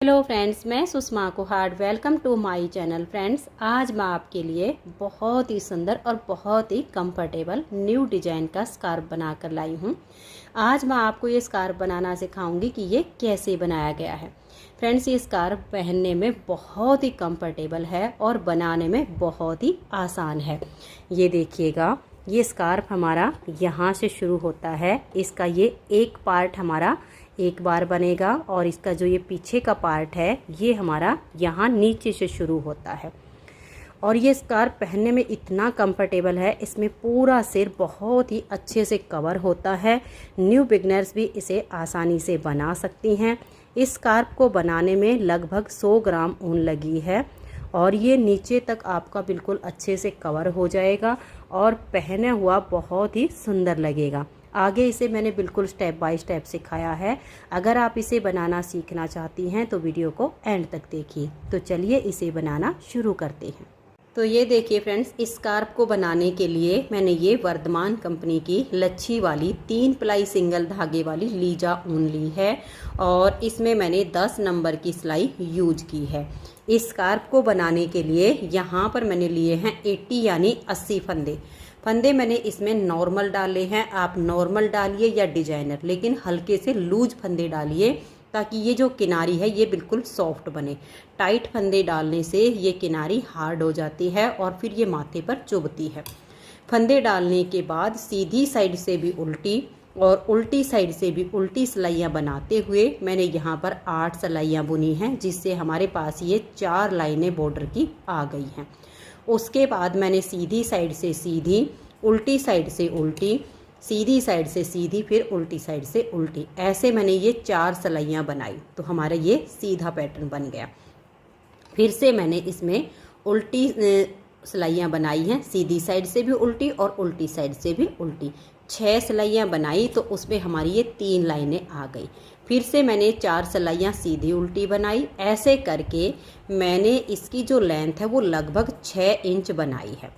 Hello friends, मैं Sushma Kuhad. Welcome to my channel. Friends, आज मैं आपके लिए बहुत ही सुंदर और बहुत ही कंफर्टेबल न्यू डिजाइन का स्कार्फ बनाकर लाई हूँ। आज मैं आपको ये स्कार्फ बनाना सिखाऊंगी कि ये कैसे बनाया गया है। फ्रेंड्स, ये स्कार्फ पहनने में बहुत ही कंफर्टेबल है और बनाने में बहुत ही आसान है। ये देखिएगा, ये स्कार्फ हमारा यहाँ से शुरू होता है। इसका ये एक पार्ट हमारा एक बार बनेगा और इसका जो ये पीछे का पार्ट है ये हमारा यहाँ नीचे से शुरू होता है। और ये स्कार्फ पहनने में इतना कंफर्टेबल है, इसमें पूरा सिर बहुत ही अच्छे से कवर होता है। न्यू बिगनर्स भी इसे आसानी से बना सकती हैं। इस स्कार्फ को बनाने में लगभग 100 ग्राम ऊन लगी है और ये नीचे तक आपका बिल्कुल अच्छे से कवर हो जाएगा और पहने हुआ बहुत ही सुंदर लगेगा। आगे इसे मैंने बिल्कुल स्टेप बाय स्टेप सिखाया है। अगर आप इसे बनाना सीखना चाहती हैं तो वीडियो को एंड तक देखिए। तो चलिए इसे बनाना शुरू करते हैं। तो ये देखिए फ्रेंड्स, इस स्कार्फ को बनाने के लिए मैंने ये वर्धमान कंपनी की लच्छी वाली 3 प्लाई सिंगल धागे वाली लीजा ऊन ली है और इसमें मैंने 10 नंबर की सिलाई यूज की है। इस स्कार्फ को बनाने के लिए यहाँ पर मैंने लिए हैं 80 यानी 80 फंदे मैंने इसमें नॉर्मल डाले हैं। आप नॉर्मल डालिए या डिजाइनर, लेकिन हल्के से लूज फंदे डालिए ताकि ये जो किनारी है ये बिल्कुल सॉफ्ट बने। टाइट फंदे डालने से ये किनारी हार्ड हो जाती है और फिर ये माथे पर चुभती है। फंदे डालने के बाद सीधी साइड से भी उल्टी और उल्टी साइड से भी उल्टी सिलाइयाँ बनाते हुए मैंने यहाँ पर 8 सिलाइयाँ बुनी हैं, जिससे हमारे पास ये 4 लाइनें बॉर्डर की आ गई हैं। उसके बाद मैंने सीधी साइड से सीधी, उल्टी साइड से उल्टी, सीधी साइड से सीधी, फिर उल्टी साइड से उल्टी, ऐसे मैंने ये 4 सिलाइयाँ बनाई तो हमारा ये सीधा पैटर्न बन गया। फिर से मैंने इसमें उल्टी सिलाइयाँ बनाई हैं, सीधी साइड से भी उल्टी और उल्टी साइड से भी उल्टी। 6 सिलाइयाँ बनाई तो उसमें हमारी ये 3 लाइनें आ गई। फिर से मैंने 4 सिलाइयाँ सीधी उल्टी बनाई। ऐसे करके मैंने इसकी जो लेंथ है वो लगभग 6 इंच बनाई है।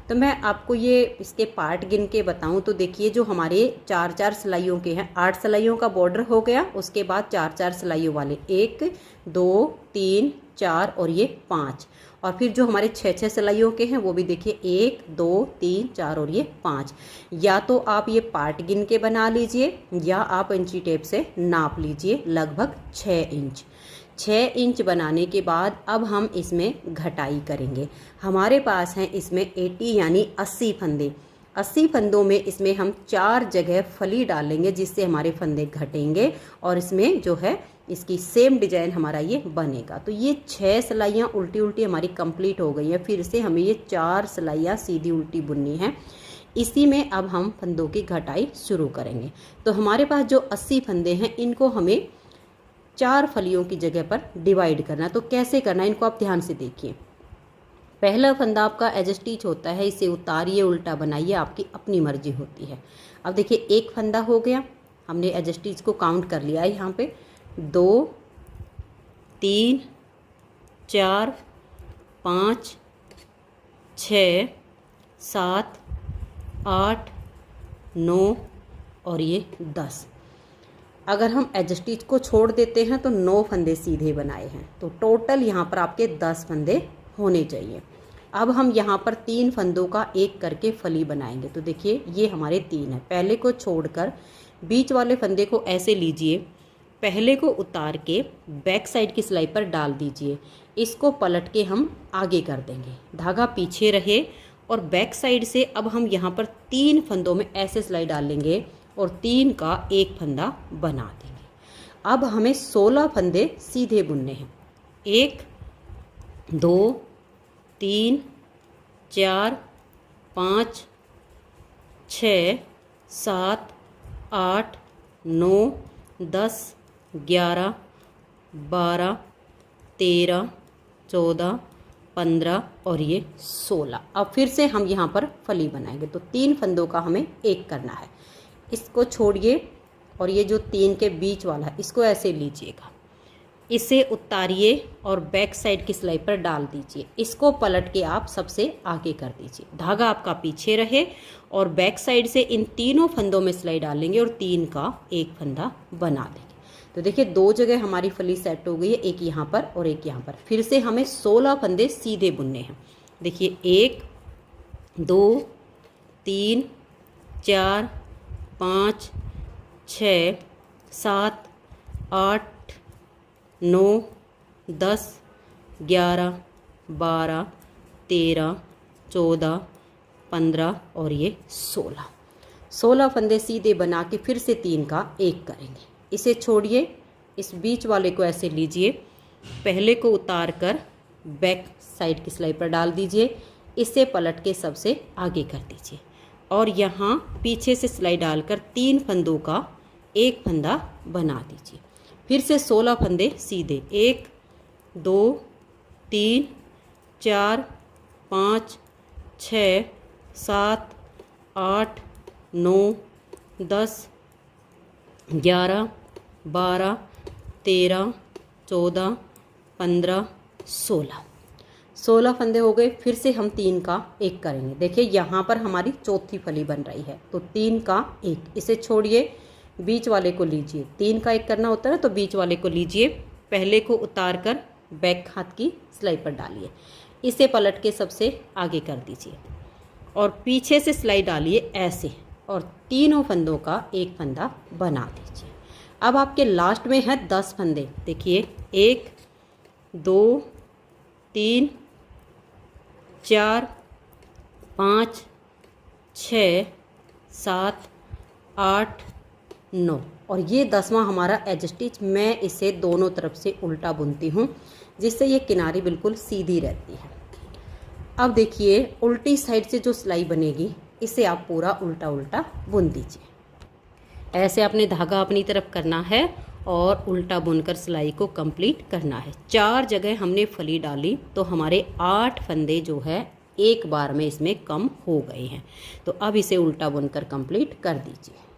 तो मैं आपको ये इसके पार्ट गिन के बताऊं तो देखिए, जो हमारे 4-4 सिलाइयों के हैं, 8 सिलाइयों का बॉर्डर हो गया। उसके बाद 4-4 सिलाइयों वाले 1 2 3 4 और ये 5, और फिर जो हमारे 6-6 सिलाइयों के हैं वो भी देखिए 1 2 3 4 और ये 5। या तो आप ये पार्ट गिन के बना लीजिए या आप इंची टेप से नाप लीजिए, लगभग 6 इंच। 6 इंच बनाने के बाद अब हम इसमें घटाई करेंगे। हमारे पास हैं इसमें 80 यानी 80 फंदे। 80 फंदों में इसमें हम 4 जगह फली डालेंगे, जिससे हमारे फंदे घटेंगे और इसमें जो है इसकी सेम डिजाइन हमारा ये बनेगा। तो ये 6 सिलाइयाँ उल्टी उल्टी हमारी कंप्लीट हो गई हैं। फिर से हमें ये 4 सिलाइयाँ सीधी उल्टी बुननी है। इसी में अब हम फंदों की घटाई शुरू करेंगे। तो हमारे पास जो 80 फंदे हैं इनको हमें 4 फलियों की जगह पर डिवाइड करना है। तो कैसे करना है इनको आप ध्यान से देखिए। पहला फंदा आपका एज स्टिच होता है, इसे उतारिए उल्टा बनाइए, आपकी अपनी मर्जी होती है। अब देखिए, एक फंदा हो गया, हमने एज स्टिच को काउंट कर लिया है। यहाँ पे 2 3 4 5 6 7 8 9 और ये 10। अगर हम एज स्टिच को छोड़ देते हैं तो 9 फंदे सीधे बनाए हैं, तो टोटल यहाँ पर आपके 10 फंदे होने चाहिए। अब हम यहाँ पर 3 फंदों का एक करके फली बनाएंगे। तो देखिए, ये हमारे 3 हैं। पहले को छोड़कर बीच वाले फंदे को ऐसे लीजिए, पहले को उतार के बैक साइड की सिलाई पर डाल दीजिए। इसको पलट के हम आगे कर देंगे, धागा पीछे रहे और बैक साइड से अब हम यहाँ पर 3 फंदों में ऐसे सिलाई डालेंगे और 3 का एक फंदा बना देंगे। अब हमें 16 फंदे सीधे बुनने हैं। 1 2 3 4 5 6 7 8 9 10 11 12 13 14 15 और ये 16। अब फिर से हम यहाँ पर फली बनाएंगे। तो 3 फंदों का हमें एक करना है। इसको छोड़िए और ये जो 3 के बीच वाला है इसको ऐसे लीजिएगा, इसे उतारिए और बैक साइड की सिलाई पर डाल दीजिए। इसको पलट के आप सबसे आगे कर दीजिए, धागा आपका पीछे रहे और बैक साइड से इन तीनों फंदों में सिलाई डालेंगे और 3 का एक फंदा बना देंगे। तो देखिए 2 जगह हमारी फली सेट हो गई है, एक यहाँ पर और एक यहाँ पर। फिर से हमें 16 फंदे सीधे बुनने हैं। देखिए 1 2 3 4 5 6 7 8 9 10 11 12 13 14 15 और ये 16 फंदे सीधे बना के फिर से 3 का 1 करेंगे। इसे छोड़िए, इस बीच वाले को ऐसे लीजिए, पहले को उतार कर बैक साइड की सिलाई पर डाल दीजिए, इसे पलट के सबसे आगे कर दीजिए और यहाँ पीछे से सिलाई डालकर 3 फंदों का 1 फंदा बना दीजिए। फिर से 16 फंदे सीधे, 1 2 3 4 5 6 7 8 9 10 11 12 13 14 15 16 फंदे हो गए। फिर से हम 3 का 1 करेंगे। देखिए यहाँ पर हमारी चौथी फली बन रही है, तो 3 का 1, इसे छोड़िए, बीच वाले को लीजिए। 3 का 1 करना होता है ना, तो बीच वाले को लीजिए, पहले को उतार कर बैक हाथ की सिलाई पर डालिए, इसे पलट के सबसे आगे कर दीजिए और पीछे से सिलाई डालिए ऐसे और तीनों फंदों का 1 फंदा बना दीजिए। अब आपके लास्ट में है 10 फंदे। देखिए 1 2 3 4 5 6 7 8 9 और ये 10वां हमारा एज स्टिच। मैं इसे दोनों तरफ से उल्टा बुनती हूँ जिससे ये किनारी बिल्कुल सीधी रहती है। अब देखिए उल्टी साइड से जो सिलाई बनेगी इसे आप पूरा उल्टा उल्टा बुन दीजिए। ऐसे आपने धागा अपनी तरफ करना है और उल्टा बुनकर सिलाई को कंप्लीट करना है। 4 जगह हमने फली डाली तो हमारे 8 फंदे जो है एक बार में इसमें कम हो गए हैं। तो अब इसे उल्टा बुनकर कंप्लीट कर दीजिए।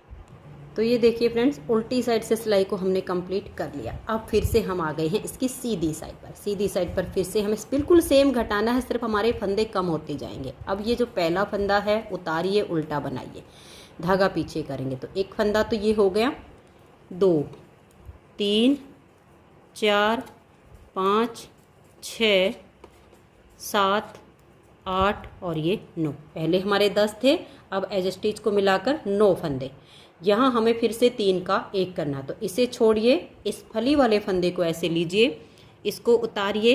तो ये देखिए फ्रेंड्स, उल्टी साइड से सिलाई को हमने कंप्लीट कर लिया। अब फिर से हम आ गए हैं इसकी सीधी साइड पर। सीधी साइड पर फिर से हमें बिल्कुल सेम घटाना है, सिर्फ हमारे फंदे कम होते जाएंगे। अब ये जो पहला फंदा है उतारिए, उल्टा बनाइए, धागा पीछे करेंगे तो 1 फंदा तो ये हो गया, 2 3 4 5 6 7 8 और ये 9। पहले हमारे 10 थे, अब एज स्टिच को मिलाकर 9 फंदे। यहाँ हमें फिर से 3 का 1 करना, तो इसे छोड़िए, इस फली वाले फंदे को ऐसे लीजिए, इसको उतारिए,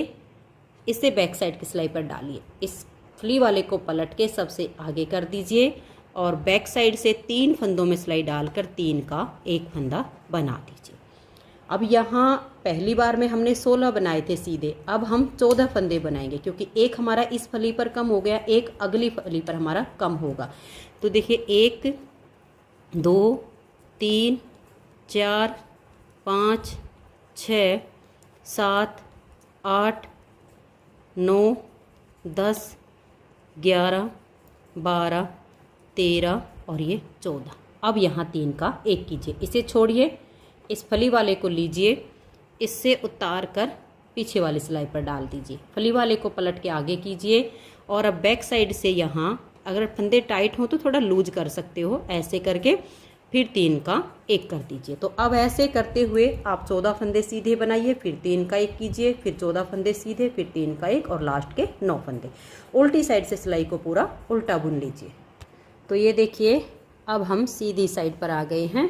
इसे बैक साइड की सिलाई पर डालिए, इस फली वाले को पलट के सबसे आगे कर दीजिए और बैक साइड से 3 फंदों में सिलाई डालकर 3 का 1 फंदा बना दीजिए। अब यहाँ पहली बार में हमने 16 बनाए थे सीधे, अब हम 14 फंदे बनाएंगे क्योंकि एक हमारा इस फली पर कम हो गया, एक अगली फली पर हमारा कम होगा। तो देखिए 1 2 3 4 5 6 7 8 9 10 11 12 13 और ये 14। अब यहाँ 3 का 1 कीजिए, इसे छोड़िए, इस फली वाले को लीजिए, इससे उतार कर पीछे वाली सिलाई पर डाल दीजिए, फली वाले को पलट के आगे कीजिए और अब बैक साइड से यहाँ अगर फंदे टाइट हो तो थोड़ा लूज कर सकते हो, ऐसे करके फिर 3 का 1 कर दीजिए। तो अब ऐसे करते हुए आप 14 फंदे सीधे बनाइए, फिर 3 का 1 कीजिए, फिर 14 फंदे सीधे, फिर 3 का 1 और लास्ट के 9 फंदे। उल्टी साइड से सिलाई को पूरा उल्टा बुन लीजिए। तो ये देखिए अब हम सीधी साइड पर आ गए हैं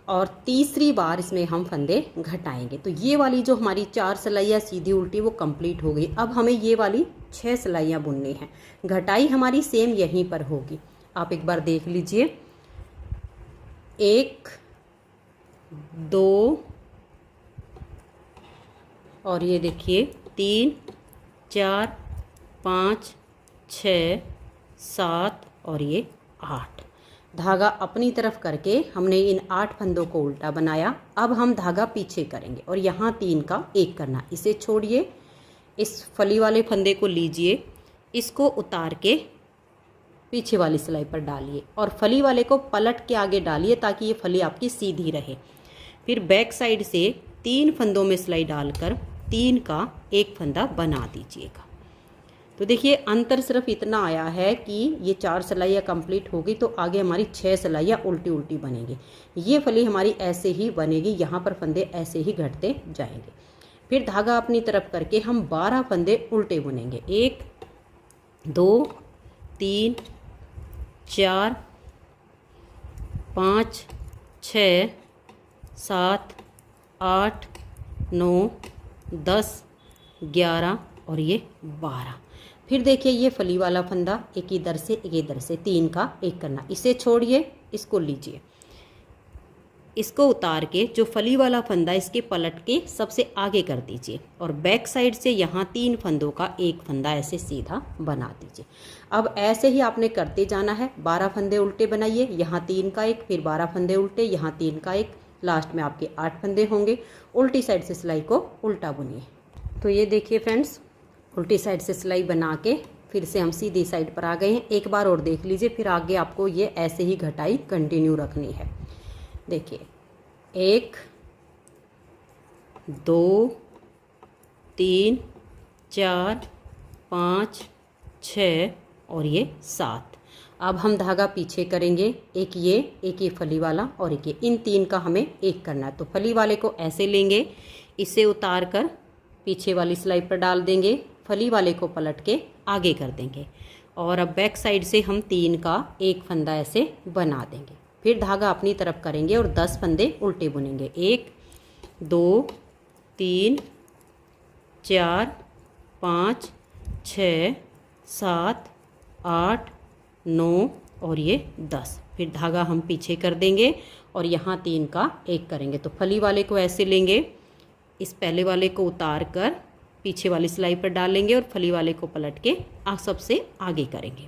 और तीसरी बार इसमें हम फंदे घटाएंगे। तो ये वाली जो हमारी 4 सिलाइयाँ सीधी उल्टी वो कंप्लीट हो गई। अब हमें ये वाली 6 सिलाइयाँ बुननी हैं। घटाई हमारी सेम यहीं पर होगी, आप एक बार देख लीजिए। 1 2 और ये देखिए 3 4 5 6 7 और ये 8। धागा अपनी तरफ करके हमने इन 8 फंदों को उल्टा बनाया। अब हम धागा पीछे करेंगे और यहाँ 3 का 1 करना। इसे छोड़िए, इस फली वाले फंदे को लीजिए, इसको उतार के पीछे वाली सिलाई पर डालिए और फली वाले को पलट के आगे डालिए ताकि ये फली आपकी सीधी रहे। फिर बैक साइड से 3 फंदों में सिलाई डालकर 3 का 1 फंदा बना दीजिएगा। तो देखिए अंतर सिर्फ इतना आया है कि ये 4 सिलाइयाँ कंप्लीट होगी तो आगे हमारी 6 सिलाइयाँ उल्टी उल्टी बनेगी। ये फली हमारी ऐसे ही बनेगी, यहाँ पर फंदे ऐसे ही घटते जाएंगे। फिर धागा अपनी तरफ करके हम 12 फंदे उल्टे बुनेंगे। 1 2 3 4 5 6 7 8 9 10 11 और ये 12। फिर देखिए ये फली वाला फंदा एक इधर से एक इधर से 3 का एक करना, इसे छोड़िए, इसको लीजिए, इसको उतार के जो फली वाला फंदा इसके पलट के सबसे आगे कर दीजिए और बैक साइड से यहाँ 3 फंदों का एक फंदा ऐसे सीधा बना दीजिए। अब ऐसे ही आपने करते जाना है। 12 फंदे उल्टे बनाइए, यहाँ 3 का एक, फिर 12 फंदे उल्टे, यहाँ 3 का एक, लास्ट में आपके 8 फंदे होंगे। उल्टी साइड से सिलाई को उल्टा बुनिए। तो ये देखिए फ्रेंड्स, उल्टी साइड से सिलाई बना के फिर से हम सीधी साइड पर आ गए हैं। एक बार और देख लीजिए, फिर आगे आपको ये ऐसे ही घटाई कंटिन्यू रखनी है। देखिए 1 2 3 4 5 6 और ये 7। अब हम धागा पीछे करेंगे, एक ये फली वाला और एक ये, इन 3 का हमें एक करना है। तो फली वाले को ऐसे लेंगे, इसे उतार कर पीछे वाली सिलाई पर डाल देंगे, फली वाले को पलट के आगे कर देंगे और अब बैक साइड से हम 3 का एक फंदा ऐसे बना देंगे। फिर धागा अपनी तरफ करेंगे और 10 फंदे उल्टे बुनेंगे। 1 2 3 4 5 6 7 8 9 और ये 10। फिर धागा हम पीछे कर देंगे और यहाँ 3 का एक करेंगे। तो फली वाले को ऐसे लेंगे, इस पहले वाले को उतार कर पीछे वाली सिलाई पर डालेंगे और फली वाले को पलट के सबसे आगे करेंगे।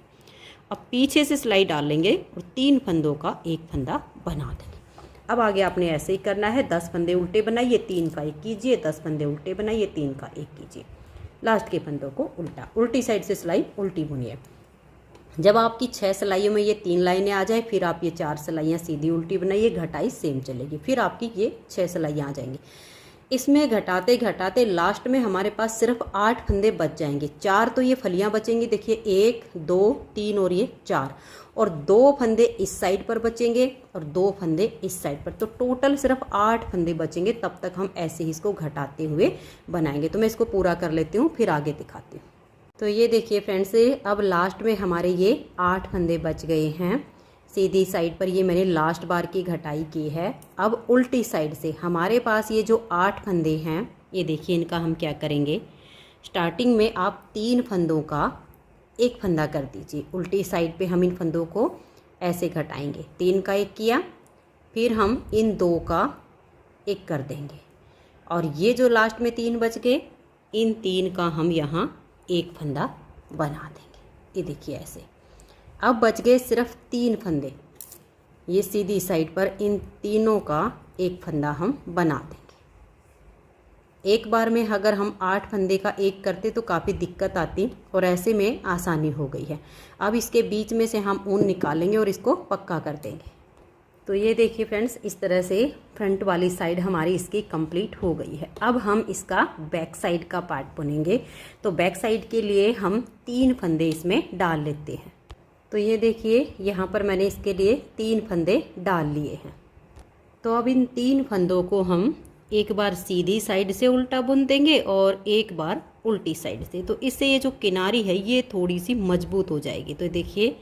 अब पीछे से सिलाई डालेंगे और 3 फंदों का एक फंदा बना देंगे। अब आगे आपने ऐसे ही करना है। 10 फंदे उल्टे बनाइए, 3 का एक कीजिए, 10 फंदे उल्टे बनाइए, 3 का एक कीजिए, लास्ट के फंदों को उल्टा, उल्टी साइड से सिलाई उल्टी बुनिए। जब आपकी 6 सिलाइयों में ये 3 लाइनें आ जाए, फिर आप ये 4 सिलाइयाँ सीधी उल्टी बनाइए, घटाई सेम चलेगी, फिर आपकी ये 6 सिलाइयाँ आ जाएंगी। इसमें घटाते घटाते लास्ट में हमारे पास सिर्फ 8 फंदे बच जाएंगे। 4 तो ये फलियां बचेंगी, देखिए 1 2 3 और ये 4, और 2 फंदे इस साइड पर बचेंगे और 2 फंदे इस साइड पर। तो टोटल सिर्फ 8 फंदे बचेंगे। तब तक हम ऐसे ही इसको घटाते हुए बनाएंगे। तो मैं इसको पूरा कर लेती हूँ, फिर आगे दिखाती हूँ। तो ये देखिए फ्रेंड्स, अब लास्ट में हमारे ये 8 फंदे बच गए हैं। सीधी साइड पर ये मैंने लास्ट बार की घटाई की है। अब उल्टी साइड से हमारे पास ये जो 8 फंदे हैं, ये देखिए इनका हम क्या करेंगे। स्टार्टिंग में आप 3 फंदों का एक फंदा कर दीजिए। उल्टी साइड पे हम इन फंदों को ऐसे घटाएंगे। 3 का एक किया, फिर हम इन 2 का एक कर देंगे और ये जो लास्ट में 3 बच गए, इन 3 का हम यहाँ एक फंदा बना देंगे। ये देखिए ऐसे। अब बच गए सिर्फ 3 फंदे। ये सीधी साइड पर इन तीनों का एक फंदा हम बना देंगे। एक बार में अगर हम 8 फंदे का एक करते तो काफ़ी दिक्कत आती और ऐसे में आसानी हो गई है। अब इसके बीच में से हम ऊन निकालेंगे और इसको पक्का कर देंगे। तो ये देखिए फ्रेंड्स, इस तरह से फ्रंट वाली साइड हमारी इसकी कंप्लीट हो गई है। अब हम इसका बैक साइड का पार्ट बुनेंगे। तो बैक साइड के लिए हम 3 फंदे इसमें डाल लेते हैं। तो ये देखिए यहाँ पर मैंने इसके लिए 3 फंदे डाल लिए हैं। तो अब इन 3 फंदों को हम एक बार सीधी साइड से उल्टा बुन देंगे और एक बार उल्टी साइड से। तो इससे ये जो किनारी है ये थोड़ी सी मजबूत हो जाएगी। तो देखिए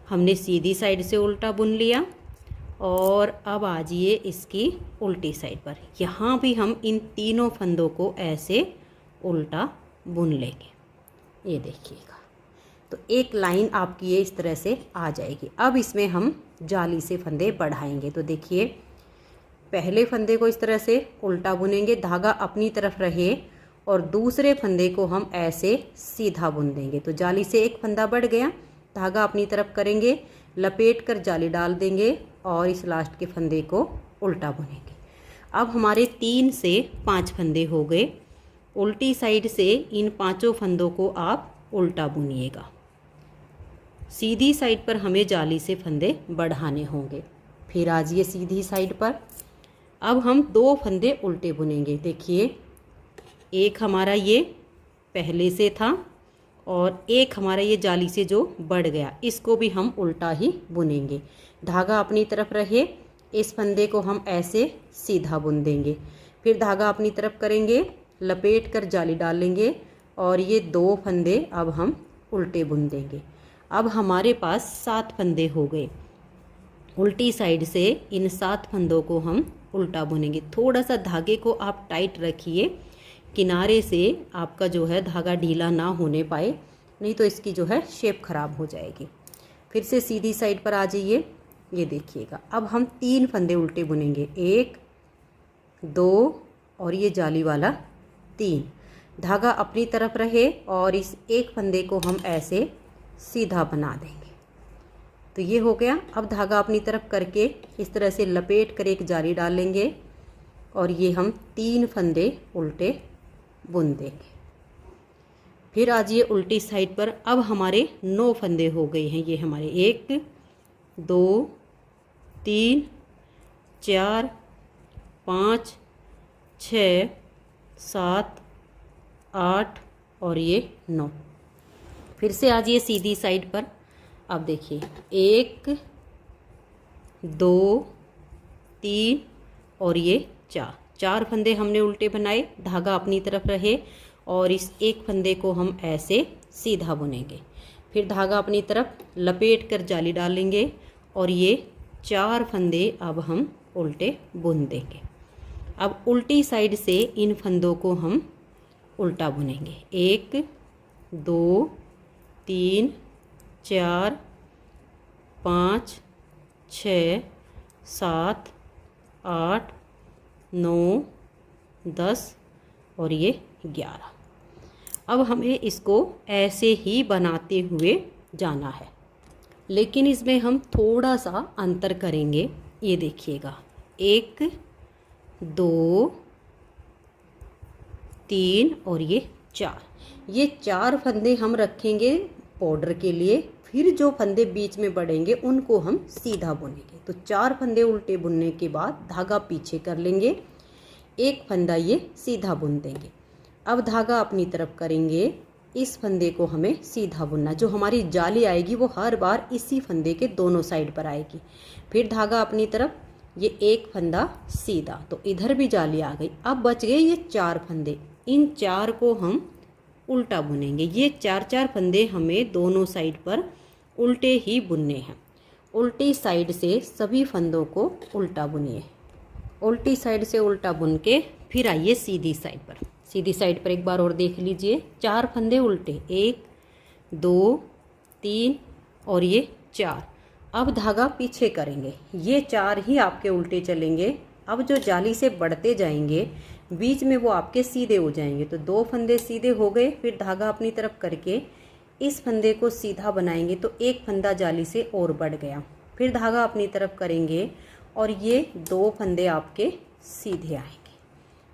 हमने सीधी साइड से उल्टा बुन लिया और अब आ जाइए इसकी उल्टी साइड पर। यहाँ भी हम इन तीनों फंदों को ऐसे उल्टा बुन लेंगे। ये देखिएगा, तो एक लाइन आपकी ये इस तरह से आ जाएगी। अब इसमें हम जाली से फंदे बढ़ाएंगे। तो देखिए पहले फंदे को इस तरह से उल्टा बुनेंगे, धागा अपनी तरफ रहे, और दूसरे फंदे को हम ऐसे सीधा बुन देंगे। तो जाली से एक फंदा बढ़ गया, धागा अपनी तरफ करेंगे, लपेट कर जाली डाल देंगे और इस लास्ट के फंदे को उल्टा बुनेंगे। अब हमारे 3 से 5 फंदे हो गए। उल्टी साइड से इन 5 फंदों को आप उल्टा बुनिएगा। सीधी साइड पर हमें जाली से फंदे बढ़ाने होंगे। फिर आ जाइए सीधी साइड पर। अब हम 2 फंदे उल्टे बुनेंगे। देखिए एक हमारा ये पहले से था और एक हमारा ये जाली से जो बढ़ गया इसको भी हम उल्टा ही बुनेंगे। धागा अपनी तरफ रहे, इस फंदे को हम ऐसे सीधा बुन देंगे, फिर धागा अपनी तरफ करेंगे, लपेट कर जाली डाल लेंगे और ये 2 फंदे अब हम उल्टे बुन देंगे। अब हमारे पास 7 फंदे हो गए। उल्टी साइड से इन 7 फंदों को हम उल्टा बुनेंगे। थोड़ा सा धागे को आप टाइट रखिए, किनारे से आपका जो है धागा ढीला ना होने पाए, नहीं तो इसकी जो है शेप खराब हो जाएगी। फिर से सीधी साइड पर आ जाइए, ये देखिएगा। अब हम 3 फंदे उल्टे बुनेंगे, 1 2 और ये जाली वाला 3। धागा अपनी तरफ रहे और इस एक फंदे को हम ऐसे सीधा बना देंगे। तो ये हो गया। अब धागा अपनी तरफ करके इस तरह से लपेट कर एक जाली डाल लेंगे और ये हम 3 फंदे उल्टे बुन देंगे। फिर आ जाइए उल्टी साइड पर। अब हमारे 9 फंदे हो गए हैं। ये हमारे 1 2 3 4 5 6 7 8 और ये 9। फिर से आ जाइए सीधी साइड पर। अब देखिए 1 2 3 और ये 4 फंदे हमने उल्टे बनाए। धागा अपनी तरफ रहे और इस एक फंदे को हम ऐसे सीधा बुनेंगे। फिर धागा अपनी तरफ लपेट कर जाली डालेंगे और ये 4 फंदे अब हम उल्टे बुन देंगे। अब उल्टी साइड से इन फंदों को हम उल्टा बुनेंगे। 1 2 3 4 5 6 7 8 9 10 और ये 11। अब हमें इसको ऐसे ही बनाते हुए जाना है, लेकिन इसमें हम थोड़ा सा अंतर करेंगे। ये देखिएगा 1 2 3 और ये 4। ये 4 फंदे हम रखेंगे बॉर्डर के लिए। फिर जो फंदे बीच में बढ़ेंगे उनको हम सीधा बुनेंगे। तो 4 फंदे उल्टे बुनने के बाद धागा पीछे कर लेंगे, एक फंदा ये सीधा बुन देंगे। अब धागा अपनी तरफ करेंगे, इस फंदे को हमें सीधा बुनना। जो हमारी जाली आएगी वो हर बार इसी फंदे के दोनों साइड पर आएगी। फिर धागा अपनी तरफ, ये एक फंदा सीधा, तो इधर भी जाली आ गई। अब बच गए ये 4 फंदे। इन 4 को हम उल्टा बुनेंगे। ये 4 फंदे हमें दोनों साइड पर उल्टे ही बुनने हैं। उल्टी साइड से सभी फंदों को उल्टा बुनिए। उल्टी साइड से उल्टा बुन के फिर आइए सीधी साइड पर। सीधी साइड पर एक बार और देख लीजिए। 4 फंदे उल्टे, 1 2 3 और ये 4। अब धागा पीछे करेंगे, ये 4 ही आपके उल्टे चलेंगे। अब जो जाली से बढ़ते जाएंगे बीच में वो आपके सीधे हो जाएंगे। तो 2 फंदे सीधे हो गए। फिर धागा अपनी तरफ करके इस फंदे को सीधा बनाएंगे तो एक फंदा जाली से और बढ़ गया। फिर धागा अपनी तरफ करेंगे और ये 2 फंदे आपके सीधे आएंगे।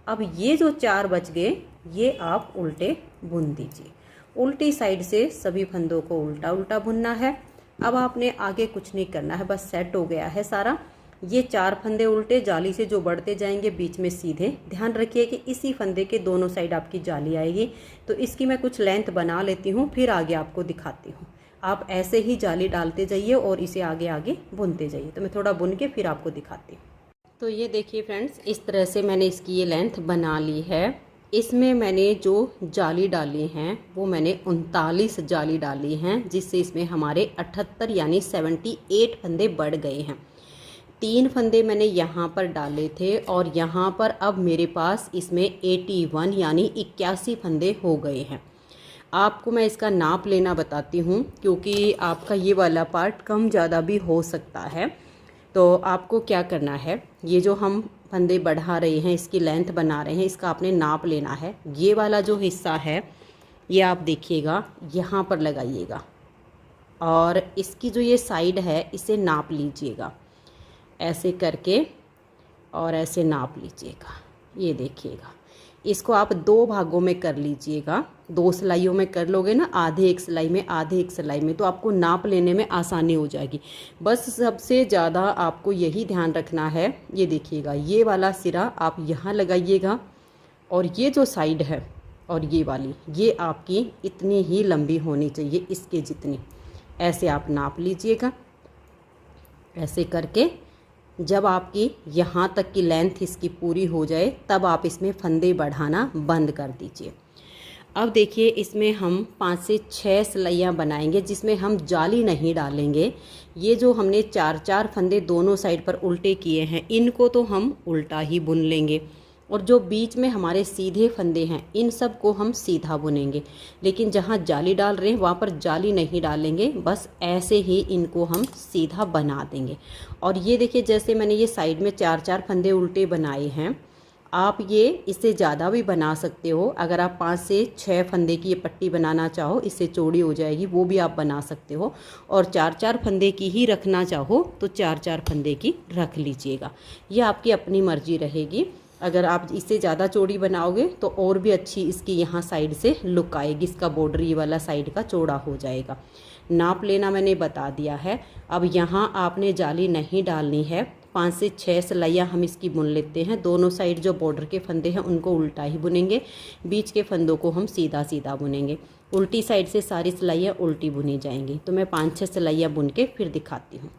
अब ये जो 4 बच गए ये आप उल्टे बुन दीजिए। उल्टी साइड से सभी फंदों को उल्टा उल्टा बुनना है। अब आपने आगे कुछ नहीं करना है, बस सेट हो गया है सारा। ये 4 फंदे उल्टे जाली से जो बढ़ते जाएंगे बीच में सीधे। ध्यान रखिए कि इसी फंदे के दोनों साइड आपकी जाली आएगी। तो इसकी मैं कुछ लेंथ बना लेती हूँ, फिर आगे आपको दिखाती हूँ। आप ऐसे ही जाली डालते जाइए और इसे आगे आगे बुनते जाइए। तो मैं थोड़ा बुन के फिर आपको दिखाती हूँ। तो ये देखिए फ्रेंड्स, इस तरह से मैंने इसकी ये लेंथ बना ली है। इसमें मैंने जो जाली डाली हैं वो मैंने 39 जाली डाली हैं, जिससे इसमें हमारे 78 यानी 78 फंदे बढ़ गए हैं। 3 फंदे मैंने यहाँ पर डाले थे और यहाँ पर अब मेरे पास इसमें 81 यानी 81 फंदे हो गए हैं। आपको मैं इसका नाप लेना बताती हूँ, क्योंकि आपका ये वाला पार्ट कम ज़्यादा भी हो सकता है। तो आपको क्या करना है, ये जो हम फंदे बढ़ा रहे हैं, इसकी लेंथ बना रहे हैं, इसका आपने नाप लेना है। ये वाला जो हिस्सा है ये आप देखिएगा यहाँ पर लगाइएगा और इसकी जो ये साइड है इसे नाप लीजिएगा ऐसे करके और ऐसे नाप लीजिएगा। ये देखिएगा, इसको आप 2 भागों में कर लीजिएगा। 2 सिलाइयों में कर लोगे ना, आधे एक सिलाई में आधे एक सिलाई में, तो आपको नाप लेने में आसानी हो जाएगी। बस सबसे ज़्यादा आपको यही ध्यान रखना है। ये देखिएगा, ये वाला सिरा आप यहाँ लगाइएगा और ये जो साइड है और ये वाली, ये आपकी इतनी ही लंबी होनी चाहिए, इसके जितनी। ऐसे आप नाप लीजिएगा। ऐसे करके जब आपकी यहाँ तक की लेंथ इसकी पूरी हो जाए तब आप इसमें फंदे बढ़ाना बंद कर दीजिए। अब देखिए इसमें हम 5 से 6 सिलाइयाँ बनाएंगे जिसमें हम जाली नहीं डालेंगे। ये जो हमने 4-4 फंदे दोनों साइड पर उल्टे किए हैं, इनको तो हम उल्टा ही बुन लेंगे, और जो बीच में हमारे सीधे फंदे हैं इन सब को हम सीधा बुनेंगे। लेकिन जहाँ जाली डाल रहे हैं वहाँ पर जाली नहीं डालेंगे, बस ऐसे ही इनको हम सीधा बना देंगे। और ये देखिए जैसे मैंने ये साइड में 4-4 फंदे उल्टे बनाए हैं, आप ये इससे ज़्यादा भी बना सकते हो। अगर आप 5 से 6 फंदे की ये पट्टी बनाना चाहो, इससे चौड़ी हो जाएगी, वो भी आप बना सकते हो। और 4-4 फंदे की ही रखना चाहो तो 4-4 फंदे की रख लीजिएगा, ये आपकी अपनी मर्जी रहेगी। अगर आप इससे ज़्यादा चौड़ी बनाओगे तो और भी अच्छी इसकी यहाँ साइड से लुक आएगी, इसका बॉर्डर ये वाला साइड का चौड़ा हो जाएगा। नाप लेना मैंने बता दिया है। अब यहाँ आपने जाली नहीं डालनी है। 5 से 6 सिलाइयाँ हम इसकी बुन लेते हैं। दोनों साइड जो बॉर्डर के फंदे हैं उनको उल्टा ही बुनेंगे, बीच के फंदों को हम सीधा सीधा बुनेंगे। उल्टी साइड से सारी सिलाइयाँ उल्टी बुनी जाएंगी। तो मैं 5-6 सिलाइयाँ बुन के फिर दिखाती हूँ।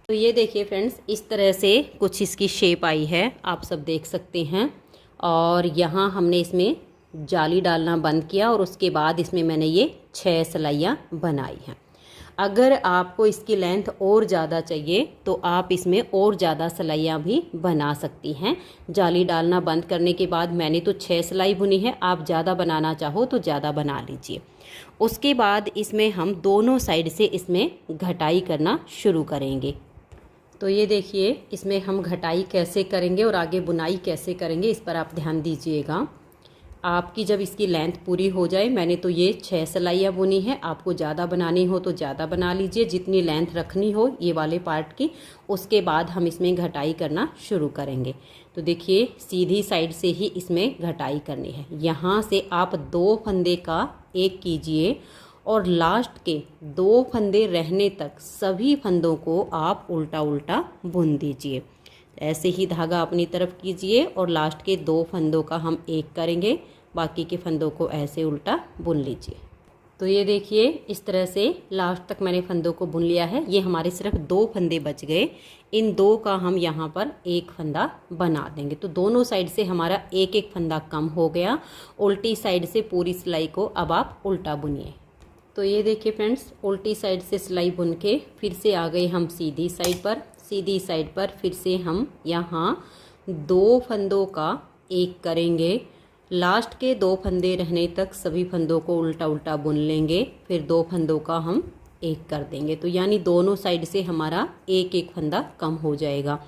तो ये देखिए फ्रेंड्स, इस तरह से कुछ इसकी शेप आई है, आप सब देख सकते हैं। और यहाँ हमने इसमें जाली डालना बंद किया और उसके बाद इसमें मैंने ये 6 सिलाइयाँ बनाई हैं। अगर आपको इसकी लेंथ और ज़्यादा चाहिए तो आप इसमें और ज़्यादा सिलाइयाँ भी बना सकती हैं। जाली डालना बंद करने के बाद मैंने तो 6 सिलाई बुनी है, आप ज़्यादा बनाना चाहो तो ज़्यादा बना लीजिए। उसके बाद इसमें हम दोनों साइड से इसमें घटाई करना शुरू करेंगे। तो ये देखिए इसमें हम घटाई कैसे करेंगे और आगे बुनाई कैसे करेंगे, इस पर आप ध्यान दीजिएगा। आपकी जब इसकी लेंथ पूरी हो जाए, मैंने तो ये 6 सिलाइयाँ बुनी है, आपको ज़्यादा बनानी हो तो ज़्यादा बना लीजिए, जितनी लेंथ रखनी हो ये वाले पार्ट की। उसके बाद हम इसमें घटाई करना शुरू करेंगे। तो देखिए सीधी साइड से ही इसमें घटाई करनी है। यहाँ से आप 2 फंदे का एक कीजिए और लास्ट के 2 फंदे रहने तक सभी फंदों को आप उल्टा उल्टा बुन दीजिए। ऐसे ही धागा अपनी तरफ कीजिए और लास्ट के 2 फंदों का हम एक करेंगे, बाकी के फंदों को ऐसे उल्टा बुन लीजिए। तो ये देखिए इस तरह से लास्ट तक मैंने फंदों को बुन लिया है। ये हमारे सिर्फ 2 फंदे बच गए, इन 2 का हम यहाँ पर एक फंदा बना देंगे। तो दोनों साइड से हमारा एक एक फंदा कम हो गया। उल्टी साइड से पूरी सिलाई को अब आप उल्टा बुनिए। तो ये देखिए फ्रेंड्स, उल्टी साइड से सिलाई बुन के फिर से आ गए हम सीधी साइड पर। सीधी साइड पर फिर से हम यहाँ 2 फंदों का एक करेंगे। लास्ट के 2 फंदे रहने तक सभी फंदों को उल्टा उल्टा बुन लेंगे, फिर 2 फंदों का हम एक कर देंगे। तो यानी दोनों साइड से हमारा एक एक फंदा कम हो जाएगा।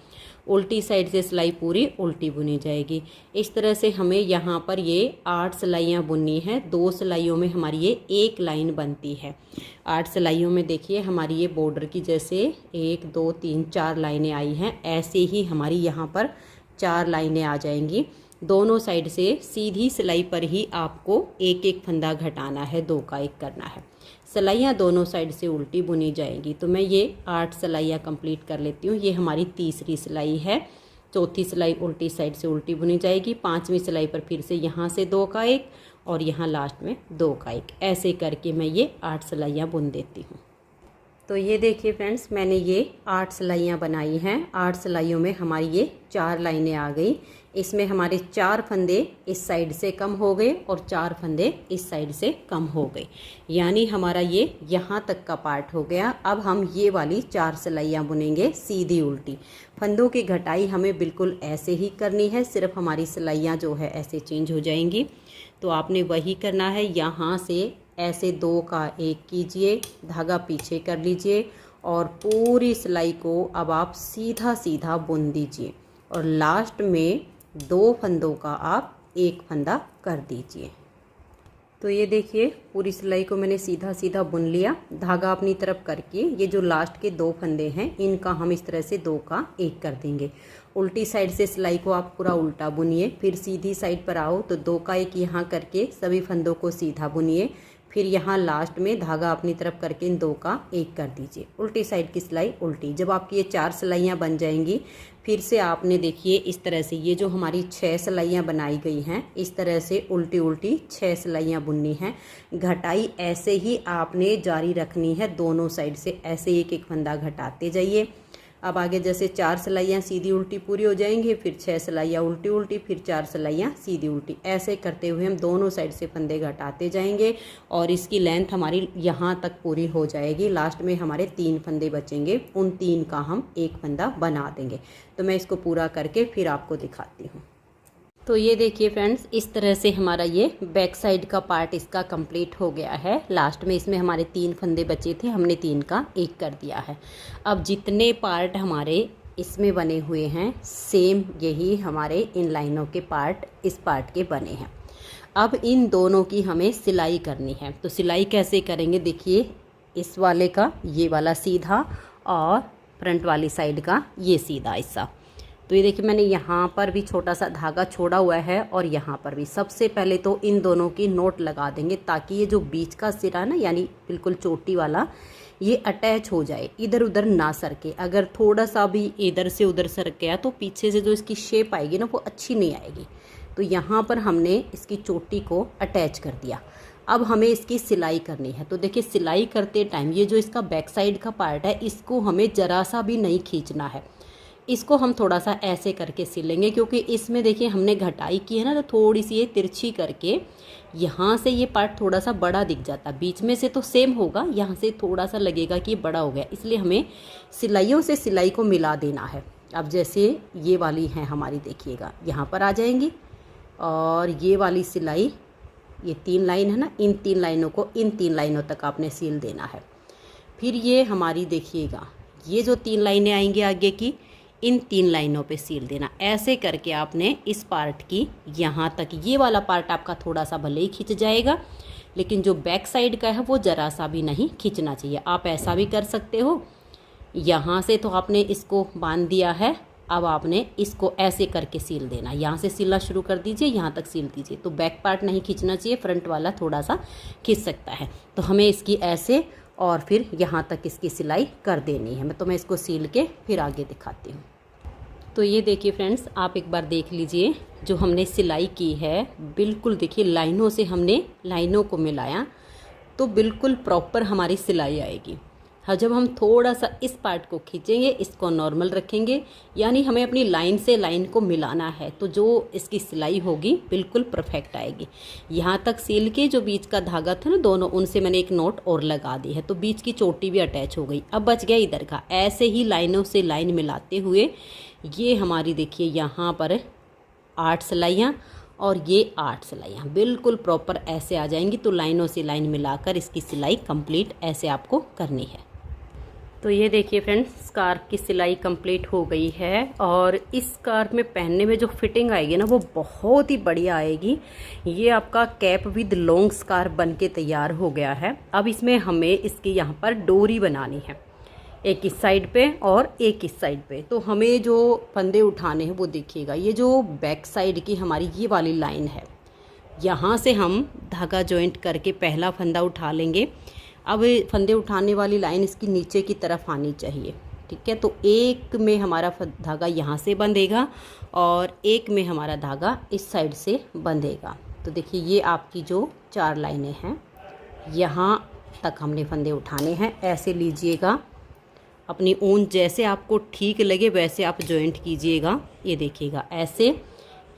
उल्टी साइड से सिलाई पूरी उल्टी बुनी जाएगी। इस तरह से हमें यहाँ पर ये 8 सिलाइयाँ बुननी है। 2 सिलाइयों में हमारी ये एक लाइन बनती है। 8 सिलाइयों में देखिए हमारी ये बॉर्डर की जैसे 1 2 3 4 लाइनें आई हैं, ऐसे ही हमारी यहाँ पर 4 लाइनें आ जाएंगी। दोनों साइड से सीधी सिलाई पर ही आपको एक एक फंदा घटाना है, 2 का एक करना है। सिलाइयाँ दोनों साइड से उल्टी बुनी जाएगी। तो मैं ये 8 सिलाइयाँ कंप्लीट कर लेती हूँ। ये हमारी तीसरी सिलाई है। चौथी सिलाई उल्टी साइड से उल्टी बुनी जाएगी। 5वीं सिलाई पर फिर से यहाँ से 2 का एक और यहाँ लास्ट में 2 का एक, ऐसे करके मैं ये 8 सिलाइयाँ बुन देती हूँ। तो ये देखिए फ्रेंड्स, मैंने ये 8 सिलाइयाँ बनाई हैं। 8 सिलाइयों में हमारी ये 4 लाइनें आ गई। इसमें हमारे 4 फंदे इस साइड से कम हो गए और 4 फंदे इस साइड से कम हो गए, यानी हमारा ये यहाँ तक का पार्ट हो गया। अब हम ये वाली 4 सिलाइयाँ बुनेंगे सीधी उल्टी। फंदों की घटाई हमें बिल्कुल ऐसे ही करनी है, सिर्फ हमारी सिलाइयाँ जो है ऐसे चेंज हो जाएंगी। तो आपने वही करना है। यहाँ से ऐसे 2 का एक कीजिए, धागा पीछे कर लीजिए और पूरी सिलाई को अब आप सीधा सीधा बुन दीजिए और लास्ट में 2 फंदों का आप एक फंदा कर दीजिए। तो ये देखिए पूरी सिलाई को मैंने सीधा सीधा बुन लिया। धागा अपनी तरफ करके ये जो लास्ट के 2 फंदे हैं इनका हम इस तरह से 2 का एक कर देंगे। उल्टी साइड से सिलाई को आप पूरा उल्टा बुनिए, फिर सीधी साइड पर आओ तो 2 का एक यहाँ करके सभी फंदों को सीधा बुनिए, फिर यहाँ लास्ट में धागा अपनी तरफ करके इन 2 का 1 कर दीजिए। उल्टी साइड की सिलाई उल्टी। जब आपकी ये 4 सिलाइयाँ बन जाएंगी, फिर से आपने देखिए इस तरह से ये जो हमारी 6 सिलाइयाँ बनाई गई हैं, इस तरह से उल्टी उल्टी 6 सिलाइयाँ बुननी हैं। घटाई ऐसे ही आपने जारी रखनी है, दोनों साइड से ऐसे एक एक फंदा घटाते जाइए। अब आगे जैसे 4 सिलाइयाँ सीधी उल्टी पूरी हो जाएंगी, फिर 6 सिलाइयाँ उल्टी उल्टी, फिर 4 सिलाइयाँ सीधी उल्टी, ऐसे करते हुए हम दोनों साइड से फंदे घटाते जाएंगे और इसकी लेंथ हमारी यहाँ तक पूरी हो जाएगी। लास्ट में हमारे 3 फंदे बचेंगे, उन 3 का हम एक फंदा बना देंगे। तो मैं इसको पूरा करके फिर आपको दिखाती हूँ। तो ये देखिए फ्रेंड्स, इस तरह से हमारा ये बैक साइड का पार्ट इसका कंप्लीट हो गया है। लास्ट में इसमें हमारे 3 फंदे बचे थे, हमने 3 का 1 कर दिया है। अब जितने पार्ट हमारे इसमें बने हुए हैं, सेम यही हमारे इन लाइनों के पार्ट इस पार्ट के बने हैं। अब इन दोनों की हमें सिलाई करनी है। तो सिलाई कैसे करेंगे, देखिए इस वाले का ये वाला सीधा और फ्रंट वाली साइड का ये सीधा हिस्सा। तो ये देखिए मैंने यहाँ पर भी छोटा सा धागा छोड़ा हुआ है और यहाँ पर भी। सबसे पहले तो इन दोनों की नोट लगा देंगे ताकि ये जो बीच का सिरा ना, यानी बिल्कुल चोटी वाला, ये अटैच हो जाए, इधर उधर ना सरके। अगर थोड़ा सा भी इधर से उधर सरक गया तो पीछे से जो इसकी शेप आएगी ना, वो अच्छी नहीं आएगी। तो यहाँ पर हमने इसकी चोटी को अटैच कर दिया। अब हमें इसकी सिलाई करनी है। तो देखिए सिलाई करते टाइम ये जो इसका बैक साइड का पार्ट है, इसको हमें ज़रा सा भी नहीं खींचना है। इसको हम थोड़ा सा ऐसे करके सिलेंगे, क्योंकि इसमें देखिए हमने घटाई की है ना, तो थोड़ी सी ये तिरछी करके यहाँ से ये पार्ट थोड़ा सा बड़ा दिख जाता। बीच में से तो सेम होगा, यहाँ से थोड़ा सा लगेगा कि ये बड़ा हो गया, इसलिए हमें सिलाइयों से सिलाई को मिला देना है। अब जैसे ये वाली है हमारी, देखिएगा यहाँ पर आ जाएंगी और ये वाली सिलाई, ये 3 लाइन है ना, इन 3 लाइनों को इन 3 लाइनों तक आपने सील देना है। फिर ये हमारी देखिएगा, ये जो 3 लाइनें आएंगी आगे की, इन 3 लाइनों पे सील देना। ऐसे करके आपने इस पार्ट की यहाँ तक, ये वाला पार्ट आपका थोड़ा सा भले ही खिंच जाएगा, लेकिन जो बैक साइड का है वो ज़रा सा भी नहीं खिंचना चाहिए। आप ऐसा भी कर सकते हो, यहाँ से तो आपने इसको बांध दिया है, अब आपने इसको ऐसे करके सील देना। यहाँ से सिलना शुरू कर दीजिए, यहाँ तक सील दीजिए। तो बैक पार्ट नहीं खींचना चाहिए, फ्रंट वाला थोड़ा सा खींच सकता है। तो हमें इसकी ऐसे और फिर यहाँ तक इसकी सिलाई कर देनी है। मैं इसको सील के फिर आगे दिखाती हूँ। तो ये देखिए फ्रेंड्स, आप एक बार देख लीजिए, जो हमने सिलाई की है बिल्कुल देखिए लाइनों से हमने लाइनों को मिलाया तो बिल्कुल प्रॉपर हमारी सिलाई आएगी। हाँ, जब हम थोड़ा सा इस पार्ट को खींचेंगे, इसको नॉर्मल रखेंगे, यानी हमें अपनी लाइन से लाइन को मिलाना है, तो जो इसकी सिलाई होगी बिल्कुल परफेक्ट आएगी। यहाँ तक सील के जो बीच का धागा था ना दोनों, उनसे मैंने एक नोट और लगा दी है, तो बीच की चोटी भी अटैच हो गई। अब बच गया इधर का। ऐसे ही लाइनों से लाइन मिलाते हुए ये हमारी देखिए यहाँ पर 8 सिलाइयाँ और ये 8 सिलाइयाँ बिल्कुल प्रॉपर ऐसे आ जाएंगी। तो लाइनों से लाइन मिलाकर इसकी सिलाई कंप्लीट ऐसे आपको करनी है। तो ये देखिए फ्रेंड्स, स्कार्फ की सिलाई कंप्लीट हो गई है और इस स्कार्फ में पहनने में जो फिटिंग आएगी ना, वो बहुत ही बढ़िया आएगी। ये आपका कैप विद लॉन्ग स्कार्फ बन के तैयार हो गया है। अब इसमें हमें इसकी यहाँ पर डोरी बनानी है, एक इस साइड पे और एक इस साइड पे। तो हमें जो फंदे उठाने हैं वो देखिएगा, ये जो बैक साइड की हमारी ये वाली लाइन है, यहाँ से हम धागा जॉइंट करके पहला फंदा उठा लेंगे। अब फंदे उठाने वाली लाइन इसकी नीचे की तरफ आनी चाहिए, ठीक है। तो एक में हमारा धागा यहाँ से बंधेगा और एक में हमारा धागा इस साइड से बंधेगा। तो देखिए ये आपकी जो 4 लाइनें हैं, यहाँ तक हमने फंदे उठाने हैं। ऐसे लीजिएगा, अपनी ऊन जैसे आपको ठीक लगे वैसे आप जॉइंट कीजिएगा। ये देखिएगा ऐसे,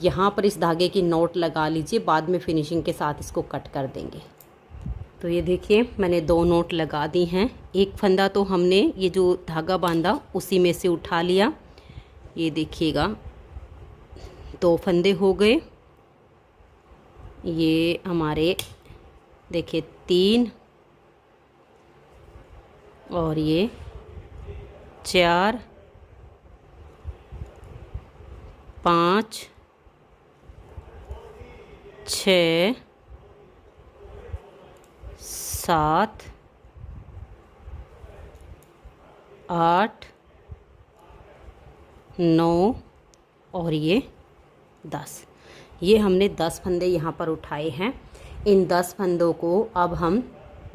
यहाँ पर इस धागे की नोट लगा लीजिए, बाद में फिनिशिंग के साथ इसको कट कर देंगे। तो ये देखिए मैंने 2 नोट लगा दी हैं। एक फंदा तो हमने ये जो धागा बांधा उसी में से उठा लिया। ये देखिएगा 2 फंदे हो गए। ये हमारे देखिए 3 और ये 4, 5, 6, 7, 8, 9 और ये 10। ये हमने 10 फंदे यहाँ पर उठाए हैं। इन 10 फंदों को अब हम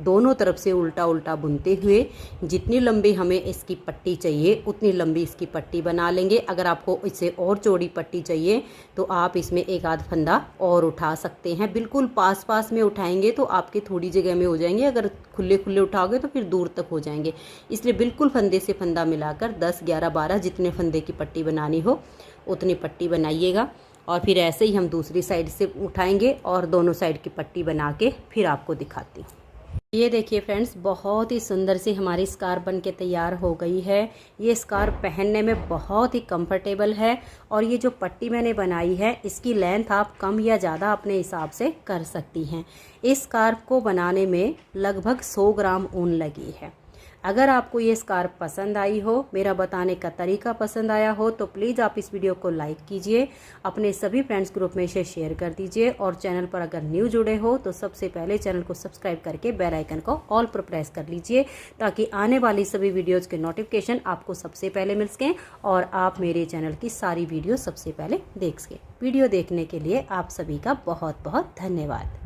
दोनों तरफ से उल्टा उल्टा बुनते हुए जितनी लंबी हमें इसकी पट्टी चाहिए उतनी लंबी इसकी पट्टी बना लेंगे। अगर आपको इससे और चौड़ी पट्टी चाहिए तो आप इसमें एक आध फंदा और उठा सकते हैं। बिल्कुल पास पास में उठाएंगे तो आपके थोड़ी जगह में हो जाएंगे, अगर खुले खुले उठाओगे तो फिर दूर तक हो जाएंगे। इसलिए बिल्कुल फंदे से फंदा मिलाकर 10, 11, 12 जितने फंदे की पट्टी बनानी हो उतनी पट्टी बनाइएगा। और फिर ऐसे ही हम दूसरी साइड से उठाएंगे और दोनों साइड की पट्टी बना के फिर आपको दिखाती हूँ। ये देखिए फ्रेंड्स, बहुत ही सुंदर सी हमारी स्कार्फ बन के तैयार हो गई है। ये स्कार्फ पहनने में बहुत ही कंफर्टेबल है और ये जो पट्टी मैंने बनाई है इसकी लेंथ आप कम या ज़्यादा अपने हिसाब से कर सकती हैं। इस स्कार्फ को बनाने में लगभग 100 ग्राम ऊन लगी है। अगर आपको ये स्कार्फ पसंद आई हो, मेरा बताने का तरीका पसंद आया हो, तो प्लीज़ आप इस वीडियो को लाइक कीजिए, अपने सभी फ्रेंड्स ग्रुप में इसे शेयर कर दीजिए और चैनल पर अगर न्यू जुड़े हो तो सबसे पहले चैनल को सब्सक्राइब करके बेल आइकन को ऑल पर प्रेस कर लीजिए ताकि आने वाली सभी वीडियोज़ के नोटिफिकेशन आपको सबसे पहले मिल सकें और आप मेरे चैनल की सारी वीडियो सबसे पहले देख सकें। वीडियो देखने के लिए आप सभी का बहुत बहुत धन्यवाद।